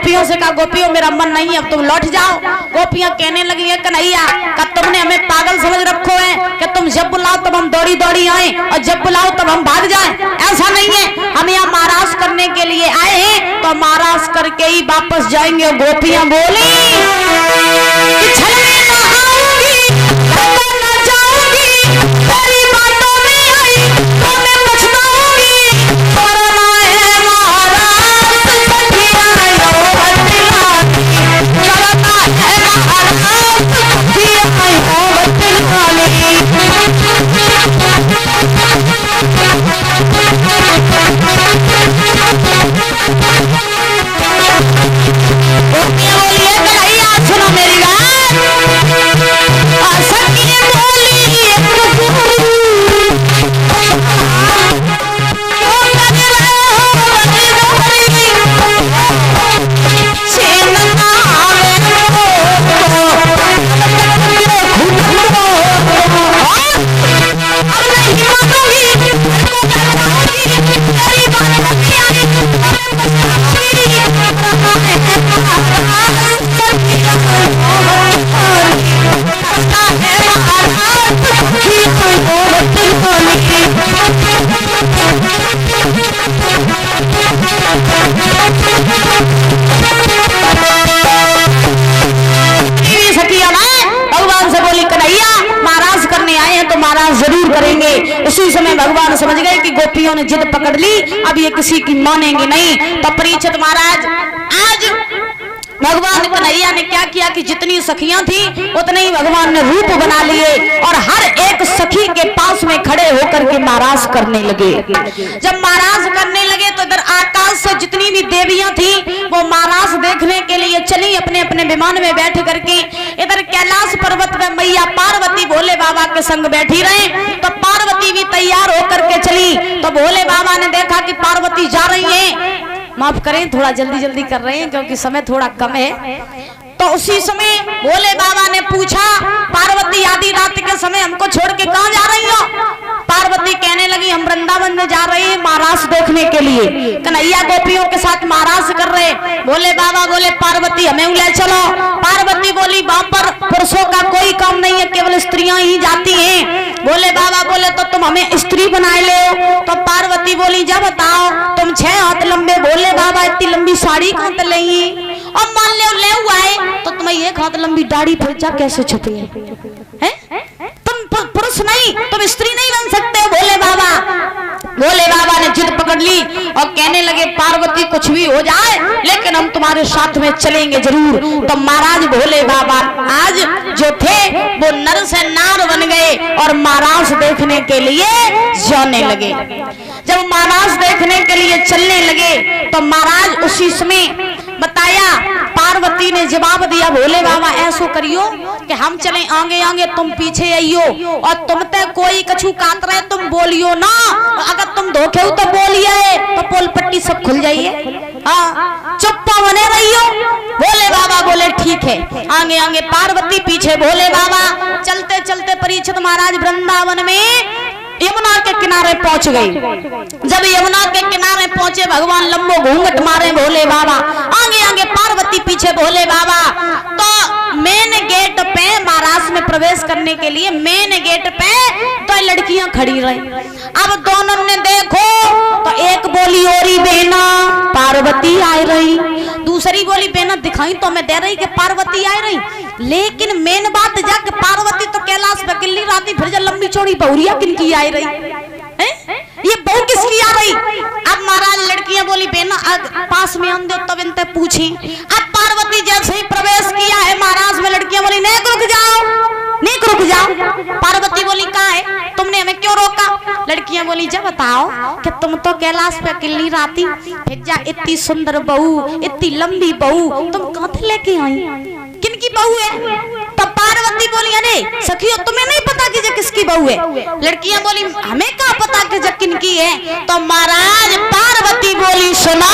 गोपियों से कहा गोपियों मेरा मन नहीं है, अब तुम लौट जाओ। गोपियां कहने लगी है कन्हैया का तुमने हमें पागल समझ रखो है कि तुम जब बुलाओ तब हम दौड़ी दौड़ी आए और जब बुलाओ तब हम भाग जाएं। ऐसा नहीं है, हम यहाँ महाराज करने के लिए आए हैं तो महाराज करके ही वापस जाएंगे। गोपियां बोली उसी समय भगवान समझ गए कि गोपियों ने जिद पकड़ ली, अब ये किसी की मानेंगे नहीं। तो परीक्षित महाराज आज भगवान कन्हैया ने क्या किया कि जितनी सखियां थी उतने ही भगवान ने रूप बना लिए और हर एक सखी के पास में खड़े होकर के महाराज करने लगे। जब महाराज करने लगे तो इधर आकाश से जितनी भी देवियां थी वो महाराज देखने के लिए चली अपने अपने विमान में बैठ करके। इधर कैलाश पर्वत में मैया पार्वती भोले बाबा के संग बैठी रहे तो पार्वती भी तैयार होकर के चली। तो भोले बाबा ने देखा कि पार्वती जा रही है, माफ करें थोड़ा जल्दी जल्दी कर रहे हैं क्योंकि समय थोड़ा कम है। तो उसी समय भोले बाबा ने पूछा पार्वती आधी रात के समय हमको छोड़ के कहां जा रही हो? पार्वती कहने लगी हम वृंदावन में जा रहे हैं महाराज देखने के लिए। कन्हैया गोपियों के साथ महाराज कर रहे। भोले बाबा बोले पार्वती हमें ले चलो। पार्वती बोली वहां पर पुरुषों का कोई काम नहीं है, केवल स्त्रियां ही जाती हैं। भोले बाबा बोले तो तुम हमें स्त्री बनाए ले। तो पार्वती बोली जब बताओ तुम 6 हाथ लंबे, भोले बाबा इतनी लंबी साड़ी कहां तक लेंगी? और मान ले हुआ है तो तुम्हें 1 हाथ लंबी दाढ़ी फिर जा कैसे छुपी है? तुम पुरुष नहीं, तुम स्त्री नहीं बन सकते। भोले बाबा ने जिद पकड़ ली और कहने लगे पार्वती कुछ भी हो जाए लेकिन हम तुम्हारे साथ में चलेंगे जरूर। तो महाराज भोले बाबा आज जो थे वो नर से नार बन गए और महाराज देखने के लिए जाने लगे। जब महाराज देखने के लिए चलने लगे तो महाराज उसी समय बताया, पार्वती ने जवाब दिया भोले बाबा ऐसो करियो कि हम चले आगे आगे तुम पीछे आइयो और तुम ते कोई कछु काट रहे तुम बोलियो ना, अगर तुम धोखे हो तो बोलिए तो पोल पट्टी सब खुल जाइए। हाँ चुप्पा बने रहियो। भोले बाबा बोले ठीक है। आगे आगे पार्वती पीछे भोले बाबा। चलते चलते परीक्षित महाराज वृंदावन में यमुना के किनारे पहुंच गई। जब यमुना के किनारे पहुंचे भगवान लंबो घूंघट मारे भोले बाबा, आगे आगे पार्वती पीछे भोले बाबा। तो मेन गेट पे महाराज में प्रवेश करने के लिए मेन गेट पे तो लड़कियां खड़ी रही। अब दोनों ने देखो तो एक बोली ओरी बेना पार्वती आई रही, दूसरी बोली बेना दिखाई तो मैं दे रही कि पार्वती आई रही। लेकिन मेन बात जाके पार्वती तो कैलाश पे किल्ली राती फिर जब लंबी चौड़ी बहुरिया किनकी आई रही है? ये बहू किसकी आ रही? अब महाराज लड़कियां बोली बेना पास में आन दो तब इनसे पूछी। अब पार्वती जैसे ही प्रवेश किया है महाराज में लड़कियां बोली नेक रुक जाओ, नेक रुक जाओ। पार्वती बोली कहाँ है, तुमने हमें क्यों रोका? लड़कियां बोली जब बताओ कि तुम तो कैलाश पे किल्ली राती फिर जा इतनी सुंदर बहू, इतनी लंबी बहू तुम कहाँ से लेके आई, किनकी बहू है? तो पार्वती बोली अरे सखियो तुम्हें नहीं पता कि ये किसकी बहू है? लड़कियां बोली हमें क्या पता कि ये किनकी है? तो महाराज पार्वती बोली सुना